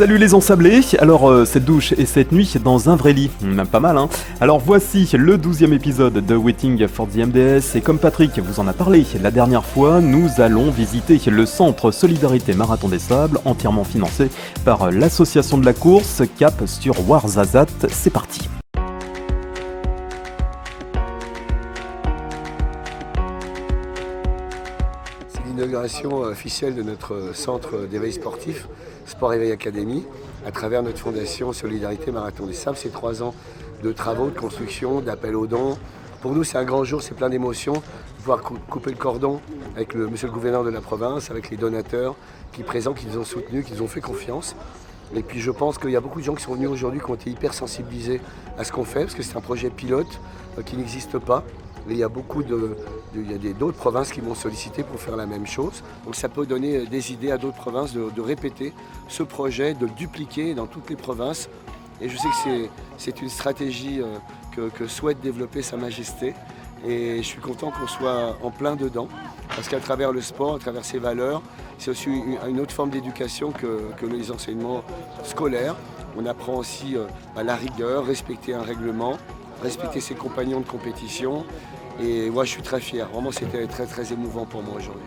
Salut les ensablés. Alors cette douche et cette nuit dans un vrai lit, pas mal hein. Alors voici le 12e épisode de Waiting for the MDS et comme Patrick vous en a parlé la dernière fois, nous allons visiter le centre Solidarité Marathon des Sables, entièrement financé par l'association de la course, cap sur Ouarzazate. C'est parti. L'inauguration officielle de notre centre d'éveil sportif, Sport Éveil Academy, à travers notre fondation Solidarité Marathon des Sables. C'est 3 ans de travaux, de construction, d'appel aux dons. Pour nous, c'est un grand jour, c'est plein d'émotions. Pouvoir couper le cordon avec monsieur le gouverneur de la province, avec les donateurs qui présents, qui nous ont soutenus, qui nous ont fait confiance. Et puis je pense qu'il y a beaucoup de gens qui sont venus aujourd'hui qui ont été hyper sensibilisés à ce qu'on fait, parce que c'est un projet pilote qui n'existe pas. Et il y a d'autres provinces qui m'ont sollicité pour faire la même chose. Donc ça peut donner des idées à d'autres provinces de répéter ce projet, de le dupliquer dans toutes les provinces. Et je sais que c'est une stratégie que souhaite développer Sa Majesté. Et je suis content qu'on soit en plein dedans. Parce qu'à travers le sport, à travers ses valeurs, c'est aussi une autre forme d'éducation que les enseignements scolaires. On apprend aussi la rigueur, respecter un règlement, respecter ses compagnons de compétition. Et moi, je suis très fier. Vraiment, c'était très, très émouvant pour moi aujourd'hui.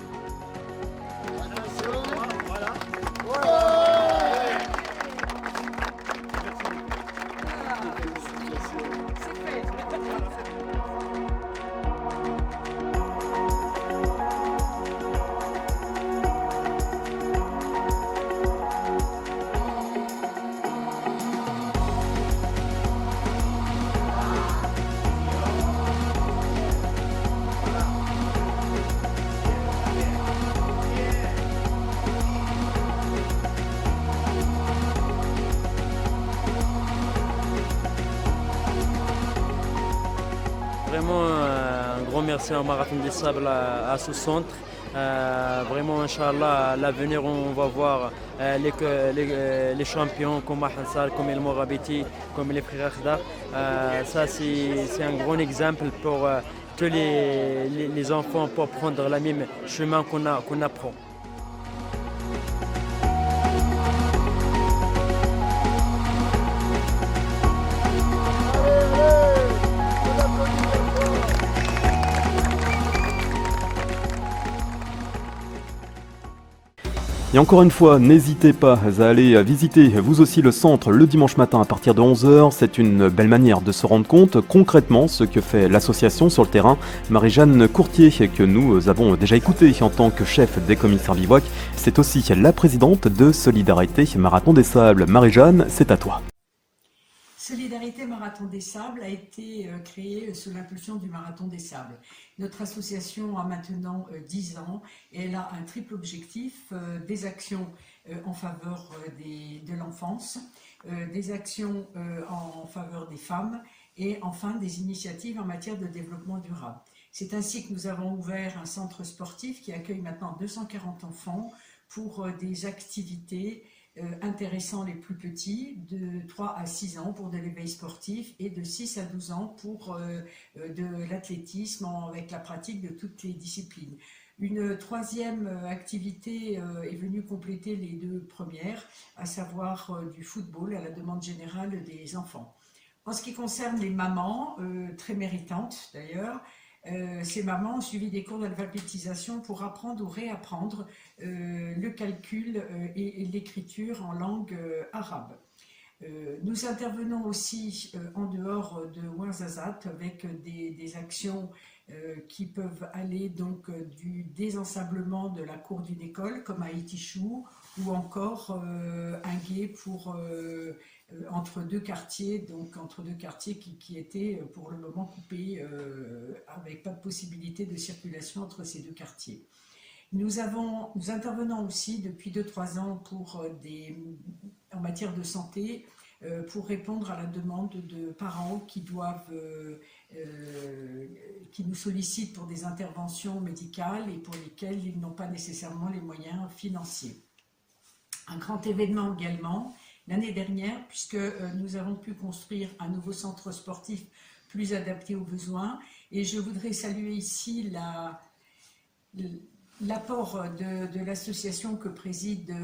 Vraiment un grand merci au Marathon des Sables à ce centre. Vraiment, Inch'Allah, à l'avenir, on va voir les champions comme Hansal, comme El Morabiti, comme les frères Akhdar. Ça, c'est un grand exemple pour tous les enfants pour prendre le même chemin qu'on apprend. Et encore une fois, n'hésitez pas à aller visiter vous aussi le centre le dimanche matin à partir de 11h. C'est une belle manière de se rendre compte concrètement ce que fait l'association sur le terrain. Marie-Jeanne Courtier, que nous avons déjà écoutée en tant que chef des commissaires bivouac, c'est aussi la présidente de Solidarité Marathon des Sables. Marie-Jeanne, c'est à toi. Solidarité Marathon des Sables a été créée sous l'impulsion du Marathon des Sables. Notre association a maintenant 10 ans et elle a un triple objectif, des actions en faveur de l'enfance, des actions en faveur des femmes et enfin des initiatives en matière de développement durable. C'est ainsi que nous avons ouvert un centre sportif qui accueille maintenant 240 enfants pour des activités intéressant les plus petits, de 3 à 6 ans pour de l'éveil sportif et de 6 à 12 ans pour de l'athlétisme avec la pratique de toutes les disciplines. Une troisième activité est venue compléter les deux premières, à savoir du football à la demande générale des enfants. En ce qui concerne les mamans, très méritantes d'ailleurs, ces mamans ont suivi des cours d'alphabétisation pour apprendre ou réapprendre le calcul et l'écriture en langue arabe. Nous intervenons aussi en dehors de Ouarzazate avec des actions qui peuvent aller donc du désensablement de la cour d'une école comme à Itichou ou encore un gué pour entre deux quartiers qui étaient pour le moment coupés avec pas de possibilité de circulation entre ces deux quartiers. Nous intervenons aussi depuis 2-3 ans en matière de santé pour répondre à la demande de parents qui nous sollicitent pour des interventions médicales et pour lesquelles ils n'ont pas nécessairement les moyens financiers. Un grand événement également l'année dernière, puisque nous avons pu construire un nouveau centre sportif plus adapté aux besoins. Et je voudrais saluer ici l'apport de l'association que préside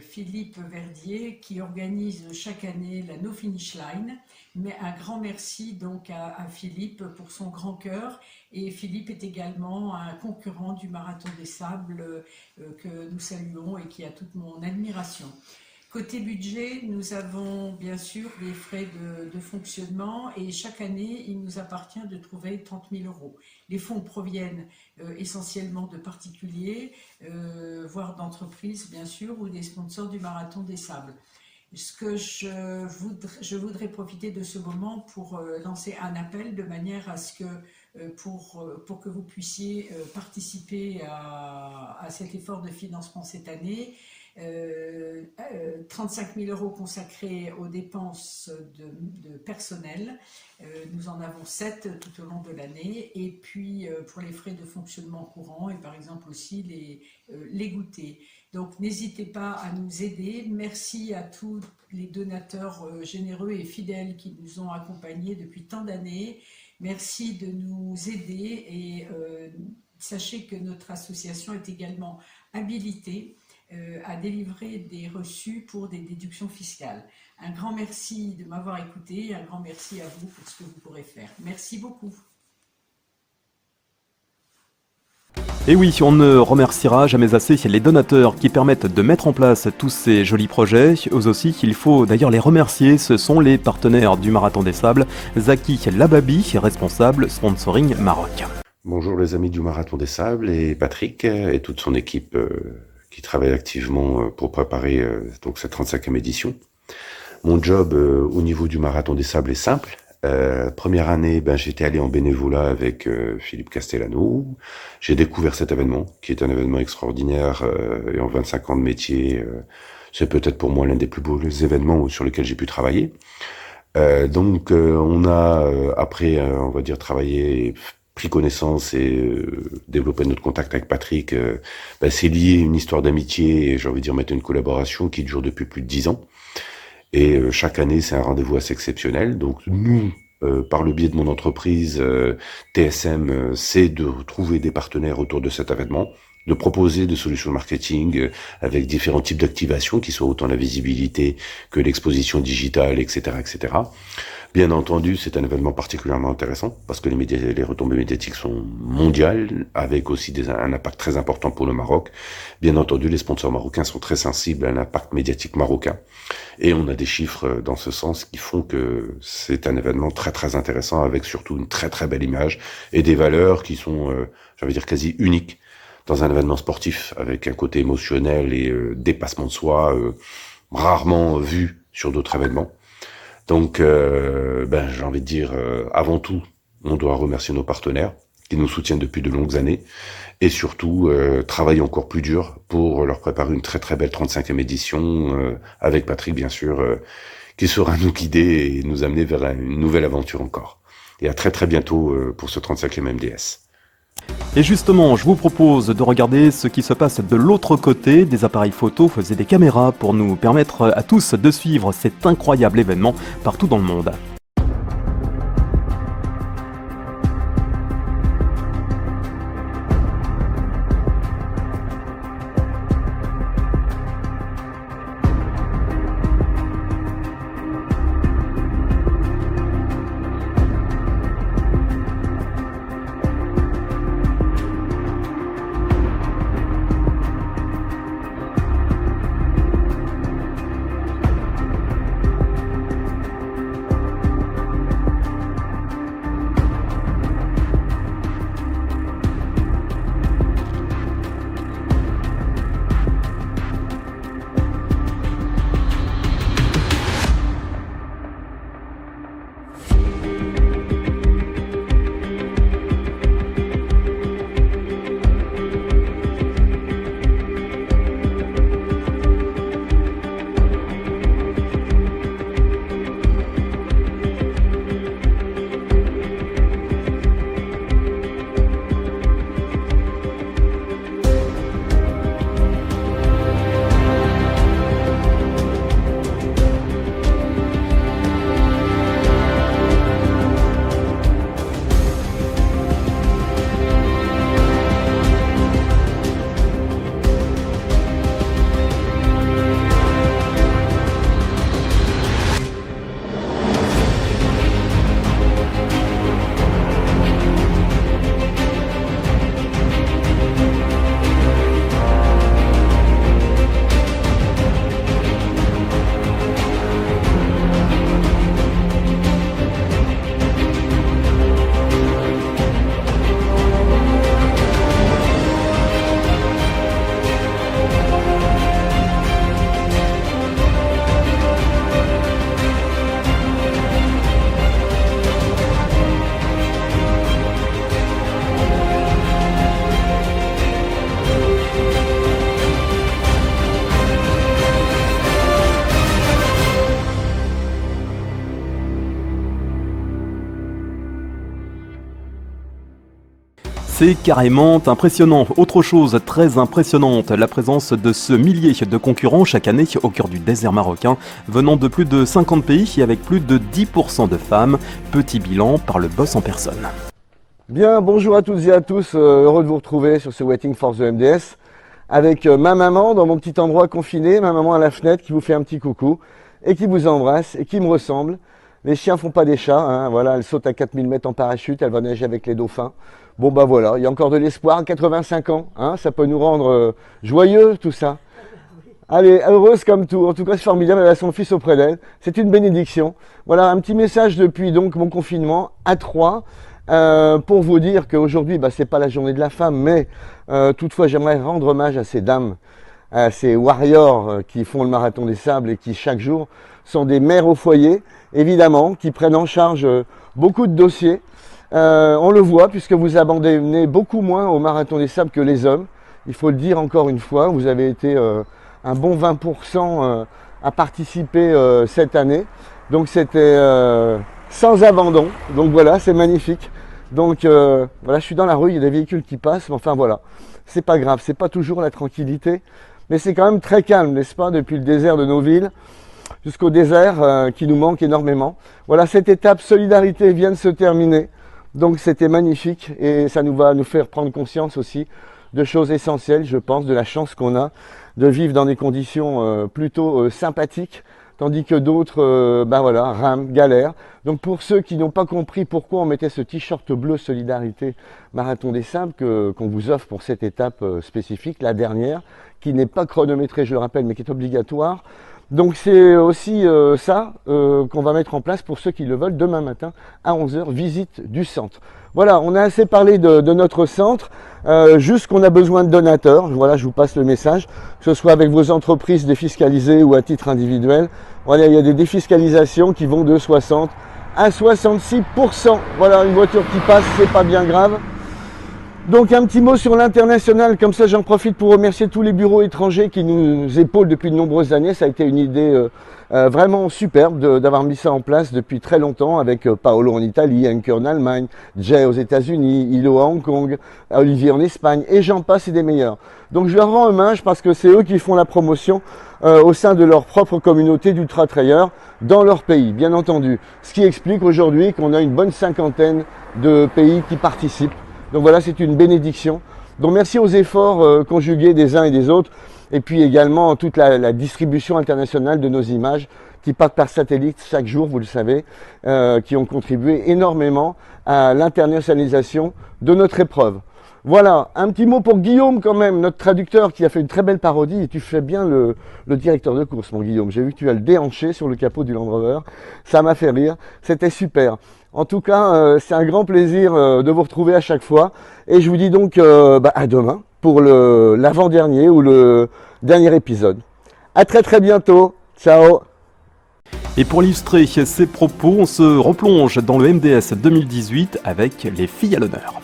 Philippe Verdier qui organise chaque année la No Finish Line. Mais un grand merci donc à Philippe pour son grand cœur. Et Philippe est également un concurrent du Marathon des Sables que nous saluons et qui a toute mon admiration. Côté budget, nous avons bien sûr des frais de fonctionnement et chaque année, il nous appartient de trouver 30 000 euros. Les fonds proviennent essentiellement de particuliers, voire d'entreprises bien sûr, ou des sponsors du Marathon des Sables. Ce que je voudrais profiter de ce moment pour lancer un appel de manière à ce que pour que vous puissiez participer à cet effort de financement cette année. 35 000 euros consacrés aux dépenses de personnel. Nous en avons 7 tout au long de l'année. Et puis pour les frais de fonctionnement courant et par exemple aussi les goûters. Donc n'hésitez pas à nous aider. Merci à tous les donateurs généreux et fidèles qui nous ont accompagnés depuis tant d'années. Merci de nous aider et sachez que notre association est également habilitée à délivrer des reçus pour des déductions fiscales. Un grand merci de m'avoir écouté et un grand merci à vous pour ce que vous pourrez faire. Merci beaucoup. Et oui, on ne remerciera jamais assez les donateurs qui permettent de mettre en place tous ces jolis projets. Eux aussi, il faut d'ailleurs les remercier. Ce sont les partenaires du Marathon des Sables. Zaki Lababi, responsable sponsoring Maroc. Bonjour les amis du Marathon des Sables et Patrick et toute son équipe qui travaille activement pour préparer donc cette 35e édition. Mon job au niveau du Marathon des Sables est simple. Première année, j'étais allé en bénévolat avec Philippe Castellano. J'ai découvert cet événement, qui est un événement extraordinaire et en 25 ans de métier, c'est peut-être pour moi l'un des plus beaux événements sur lesquels j'ai pu travailler. Donc on a après, on va dire, travaillé, pris connaissance et développé notre contact avec Patrick. C'est lié à une histoire d'amitié et j'ai envie de dire mettre une collaboration qui dure depuis plus de 10 ans. Et chaque année, c'est un rendez-vous assez exceptionnel. Donc nous, par le biais de mon entreprise, TSM, c'est de trouver des partenaires autour de cet événement, de proposer des solutions de marketing avec différents types d'activations, qui soient autant la visibilité que l'exposition digitale, etc., etc. Bien entendu, c'est un événement particulièrement intéressant parce que les retombées médiatiques sont mondiales, avec aussi un impact très important pour le Maroc. Bien entendu, les sponsors marocains sont très sensibles à l'impact médiatique marocain. Et on a des chiffres dans ce sens qui font que c'est un événement très très intéressant avec surtout une très très belle image et des valeurs qui sont, quasi uniques dans un événement sportif avec un côté émotionnel et dépassement de soi rarement vu sur d'autres événements. Donc, j'ai envie de dire, avant tout, on doit remercier nos partenaires qui nous soutiennent depuis de longues années et surtout travailler encore plus dur pour leur préparer une très très belle 35e édition avec Patrick bien sûr qui saura nous guider et nous amener vers une nouvelle aventure encore. Et à très très bientôt pour ce 35e MDS. Et justement, je vous propose de regarder ce qui se passe de l'autre côté des appareils photo et des caméras pour nous permettre à tous de suivre cet incroyable événement partout dans le monde. C'est carrément impressionnant. Autre chose très impressionnante, la présence de ce millier de concurrents chaque année au cœur du désert marocain, venant de plus de 50 pays et avec plus de 10% de femmes. Petit bilan par le boss en personne. Bien, bonjour à toutes et à tous, heureux de vous retrouver sur ce Waiting for the MDS avec ma maman dans mon petit endroit confiné, ma maman à la fenêtre qui vous fait un petit coucou et qui vous embrasse et qui me ressemble. Les chiens font pas des chats, hein, voilà, elle saute à 4000 mètres en parachute, elle va nager avec les dauphins. Bon bah voilà, il y a encore de l'espoir, 85 ans, hein, ça peut nous rendre joyeux tout ça. Allez, heureuse comme tout, en tout cas c'est formidable, elle a son fils auprès d'elle, c'est une bénédiction. Voilà, un petit message depuis donc mon confinement à 3. Pour vous dire qu'aujourd'hui, c'est pas la journée de la femme, mais toutefois, j'aimerais rendre hommage à ces dames, à ces warriors qui font le marathon des sables et qui chaque jour sont des mères au foyer, évidemment, qui prennent en charge beaucoup de dossiers. On le voit puisque vous abandonnez beaucoup moins au marathon des sables que les hommes. Il faut le dire encore une fois, vous avez été un bon 20% à participer cette année. Donc c'était sans abandon, donc voilà, c'est magnifique. Donc voilà, je suis dans la rue, il y a des véhicules qui passent, mais enfin voilà, c'est pas grave, c'est pas toujours la tranquillité, mais c'est quand même très calme, n'est-ce pas, depuis le désert de nos villes jusqu'au désert qui nous manque énormément. Voilà, cette étape solidarité vient de se terminer, donc c'était magnifique et ça va nous faire prendre conscience aussi de choses essentielles, je pense, de la chance qu'on a de vivre dans des conditions plutôt sympathiques, tandis que d'autres, voilà, rament, galèrent. Donc pour ceux qui n'ont pas compris pourquoi on mettait ce t-shirt bleu Solidarité Marathon des Sables qu'on vous offre pour cette étape spécifique, la dernière, qui n'est pas chronométrée, je le rappelle, mais qui est obligatoire. Donc c'est aussi ça qu'on va mettre en place pour ceux qui le veulent demain matin à 11h, visite du centre. Voilà, on a assez parlé de notre centre, juste qu'on a besoin de donateurs. Voilà, je vous passe le message, que ce soit avec vos entreprises défiscalisées ou à titre individuel. Voilà, il y a des défiscalisations qui vont de 60 à 66%. Voilà, une voiture qui passe, c'est pas bien grave. Donc un petit mot sur l'international, comme ça j'en profite pour remercier tous les bureaux étrangers qui nous épaulent depuis de nombreuses années. Ça a été une idée vraiment superbe d'avoir mis ça en place depuis très longtemps avec Paolo en Italie, Anker en Allemagne, Jay aux États-Unis, Ilo à Hong Kong, Olivier en Espagne et j'en passe et des meilleurs. Donc je leur rends hommage parce que c'est eux qui font la promotion au sein de leur propre communauté d'ultra-trailleurs dans leur pays, bien entendu. Ce qui explique aujourd'hui qu'on a une bonne cinquantaine de pays qui participent. Donc voilà, c'est une bénédiction. Donc merci aux efforts conjugués des uns et des autres, et puis également toute la distribution internationale de nos images qui partent par satellite chaque jour, vous le savez, qui ont contribué énormément à l'internationalisation de notre épreuve. Voilà, un petit mot pour Guillaume quand même, notre traducteur qui a fait une très belle parodie, et tu fais bien le directeur de course, mon Guillaume. J'ai vu que tu as le déhanché sur le capot du Land Rover, ça m'a fait rire, c'était super. En tout cas, c'est un grand plaisir de vous retrouver à chaque fois. Et je vous dis donc à demain pour l'avant-dernier ou le dernier épisode. À très très bientôt. Ciao. Et pour illustrer ces propos, on se replonge dans le MDS 2018 avec les filles à l'honneur.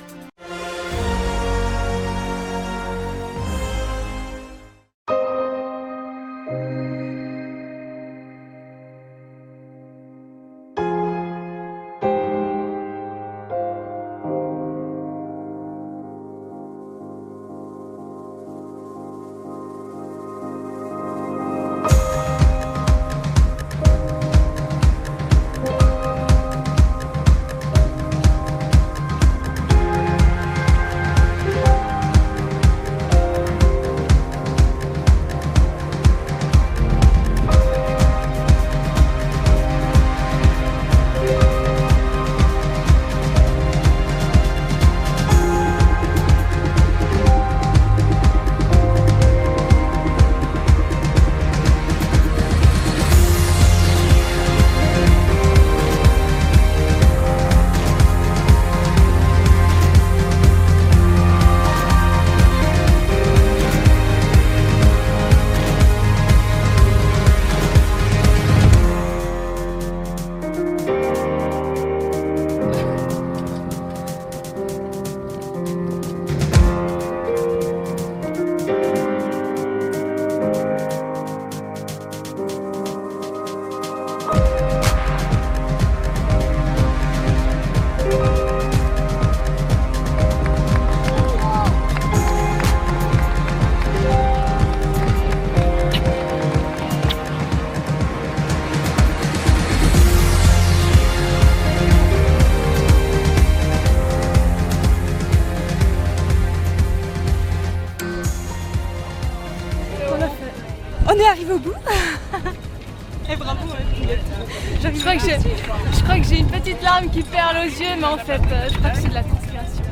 j'arrive au bout. Et bravo, je crois que j'ai une petite larme qui perle aux yeux, mais en fait, je crois que c'est de la transpiration.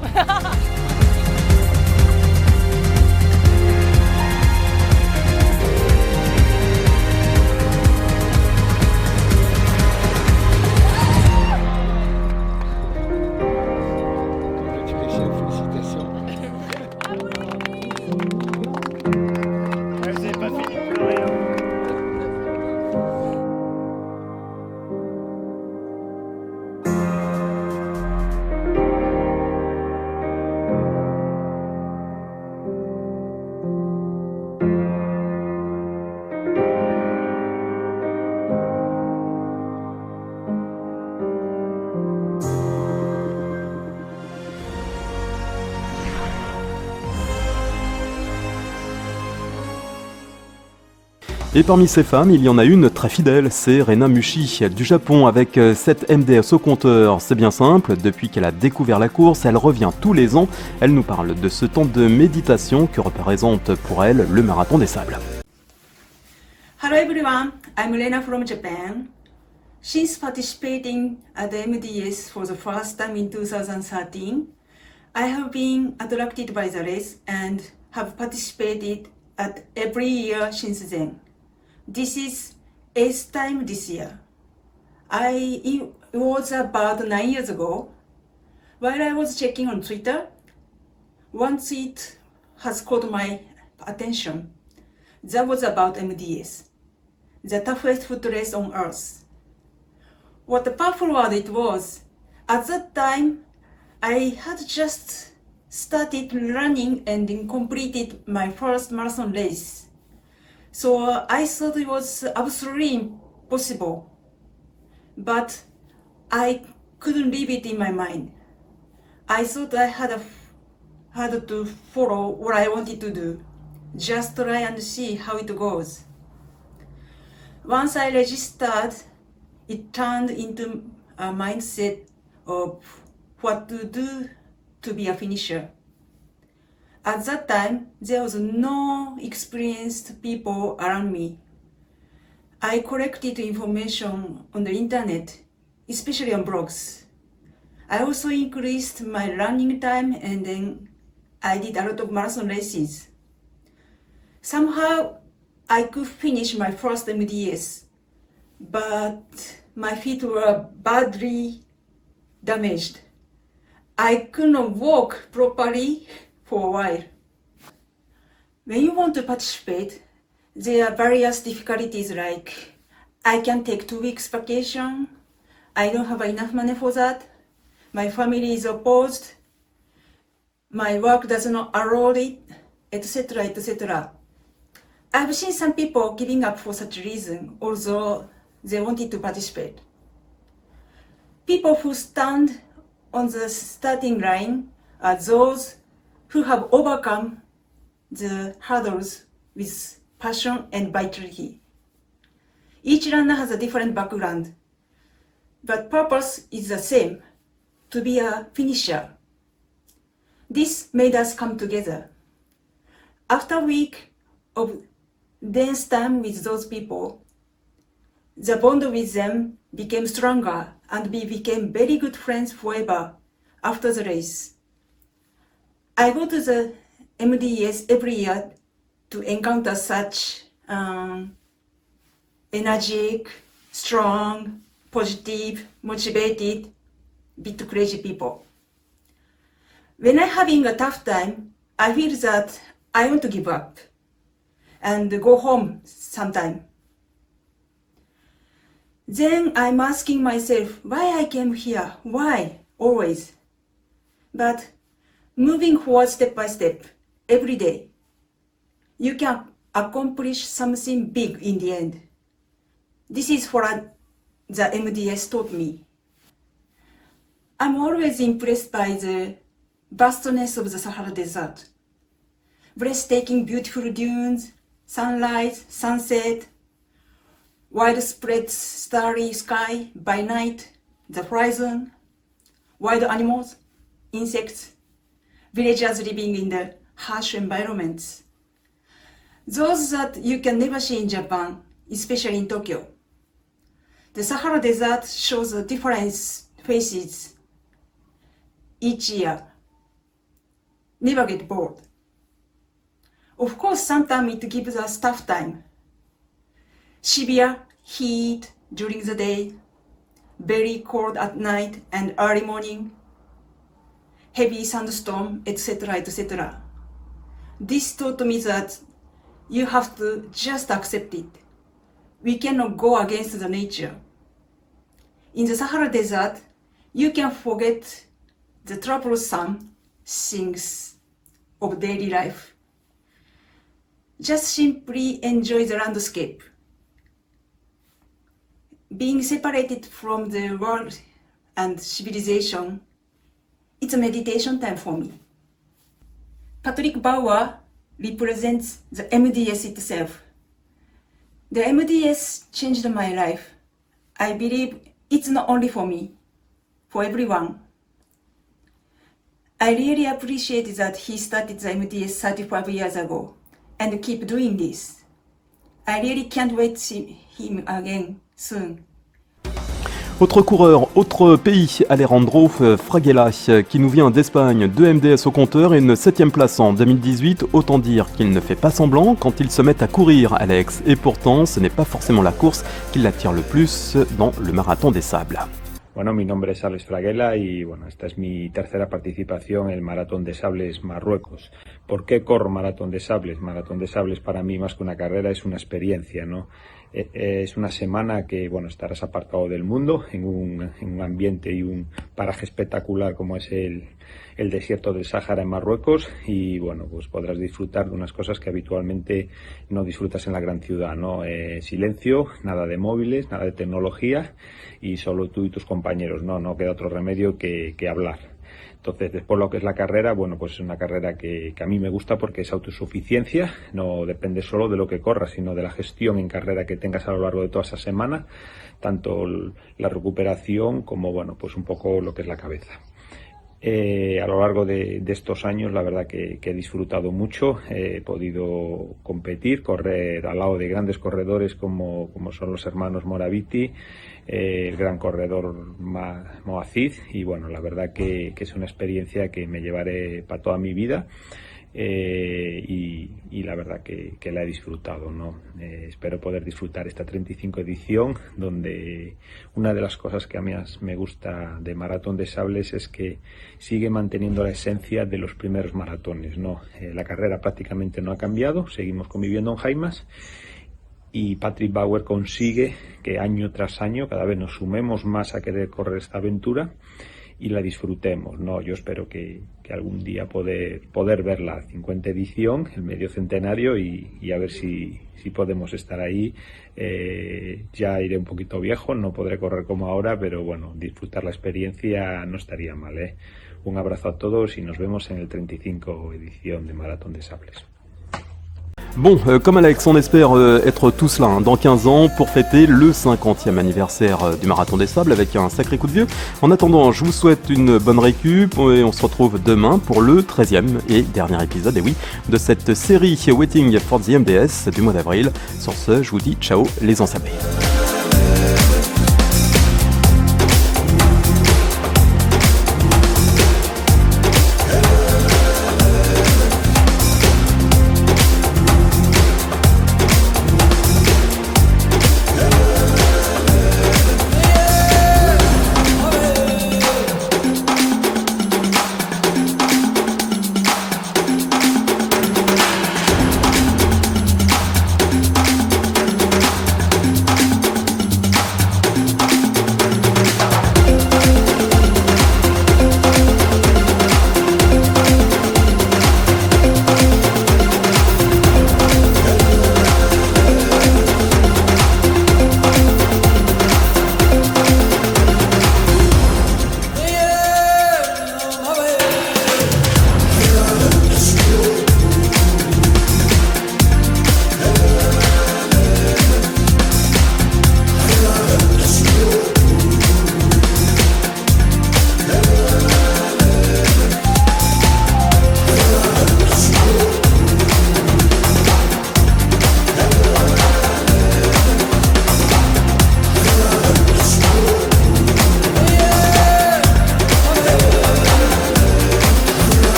Et parmi ces femmes, il y en a une très fidèle, c'est Rena Mushi du Japon avec 7 MDS au compteur. C'est bien simple, depuis qu'elle a découvert la course, elle revient tous les ans. Elle nous parle de ce temps de méditation que représente pour elle le marathon des sables. Hello everyone, I'm Rena from Japan. Since participating at the MDS for the first time in 2013, I have been attracted by the race and have participated at every year since then. This is 8th time this year. It was about 9 years ago. While I was checking on Twitter, one tweet has caught my attention. That was about MDS, the toughest foot race on earth. What a powerful word it was. At that time, I had just started running and then completed my first marathon race. So I thought it was absolutely impossible. But I couldn't leave it in my mind. I thought I had to follow what I wanted to do. Just try and see how it goes. Once I registered, it turned into a mindset of what to do to be a finisher. At that time, there was no experienced people around me. I collected information on the internet, especially on blogs. I also increased my running time and then I did a lot of marathon races. Somehow, I could finish my first MDS, but my feet were badly damaged. I couldn't walk properly for a while. When you want to participate, there are various difficulties like I can take 2 weeks vacation, I don't have enough money for that, my family is opposed, my work does not allow it, etc., etc. I've seen some people giving up for such reason, although they wanted to participate. People who stand on the starting line are those who have overcome the hurdles with passion and vitality. Each runner has a different background, but purpose is the same, to be a finisher. This made us come together. After a week of dense time with those people, the bond with them became stronger and we became very good friends forever after the race. I go to the MDS every year to encounter such energetic, strong, positive, motivated, bit crazy people. When I'm having a tough time, I feel that I want to give up and go home sometime. Then I'm asking myself why I came here, why, always. But moving forward step by step, every day, you can accomplish something big in the end. This is what the MDS taught me. I'm always impressed by the vastness of the Sahara Desert. Breathtaking, beautiful dunes, sunrise, sunset, widespread starry sky by night, the horizon, wild animals, insects, villagers living in the harsh environments. those that you can never see in Japan, especially in Tokyo. The Sahara Desert shows different faces each year. Never get bored. Of course, sometimes it gives us tough time. Severe heat during the day, very cold at night and early morning, heavy sandstorm, etc., etc. This taught me that you have to just accept it. We cannot go against the nature. In the Sahara Desert, you can forget the troublesome things of daily life. Just simply enjoy the landscape. Being separated from the world and civilization, it's a meditation time for me. Patrick Bauer represents the MDS itself. The MDS changed my life. I believe it's not only for me, for everyone. I really appreciate that he started the MDS 35 years ago and keep doing this. I really can't wait to see him again soon. Autre coureur, autre pays, Alejandro Fraguela, qui nous vient d'Espagne, 2 MDS au compteur et une 7ème place en 2018. Autant dire qu'il ne fait pas semblant quand il se met à courir, Alex. Et pourtant, ce n'est pas forcément la course qui l'attire le plus dans le marathon des sables. Bueno, mi nombre es Alex Fraguela y bueno, esta es mi tercera participación en el Maratón de Sables Marruecos. ¿Por qué corro Maratón de Sables? Maratón de Sables para mí más que una carrera es una experiencia, ¿no? Es una semana que, bueno, estarás apartado del mundo en un ambiente y un paraje espectacular como es el desierto del Sáhara en Marruecos y, bueno, pues podrás disfrutar de unas cosas que habitualmente no disfrutas en la gran ciudad, ¿no? Silencio, nada de móviles, nada de tecnología y solo tú y tus compañeros, no queda otro remedio que hablar. Entonces, después lo que es la carrera, bueno, pues es una carrera que a mí me gusta porque es autosuficiencia, no depende solo de lo que corras, sino de la gestión en carrera que tengas a lo largo de toda esa semana, tanto la recuperación como, bueno, pues un poco lo que es la cabeza. A lo largo de estos años, la verdad que he disfrutado mucho, he podido competir, correr al lado de grandes corredores como son los hermanos Moraviti, el gran corredor Moacid y bueno, la verdad que es una experiencia que me llevaré para toda mi vida. Y la verdad que la he disfrutado, ¿no? Espero poder disfrutar esta 35 edición, donde una de las cosas que a mí más me gusta de Maratón de Sables es que sigue manteniendo la esencia de los primeros maratones, ¿no? La carrera prácticamente no ha cambiado, seguimos conviviendo en Jaimas y Patrick Bauer consigue que año tras año cada vez nos sumemos más a querer correr esta aventura y la disfrutemos, ¿no? Yo espero que algún día poder ver la 50 edición, el medio centenario y a ver si podemos estar ahí. Ya iré un poquito viejo, no podré correr como ahora, pero bueno, disfrutar la experiencia no estaría mal, ¿eh? Un abrazo a todos y nos vemos en el 35 edition de Marathon des Sables. Bon, comme Alex, on espère être tous là dans 15 ans pour fêter le 50e anniversaire du Marathon des Sables avec un sacré coup de vieux. En attendant, je vous souhaite une bonne récup et on se retrouve demain pour le 13e et dernier épisode, et oui, de cette série Waiting for the MDS du mois d'avril. Sur ce, je vous dis ciao les ensablés.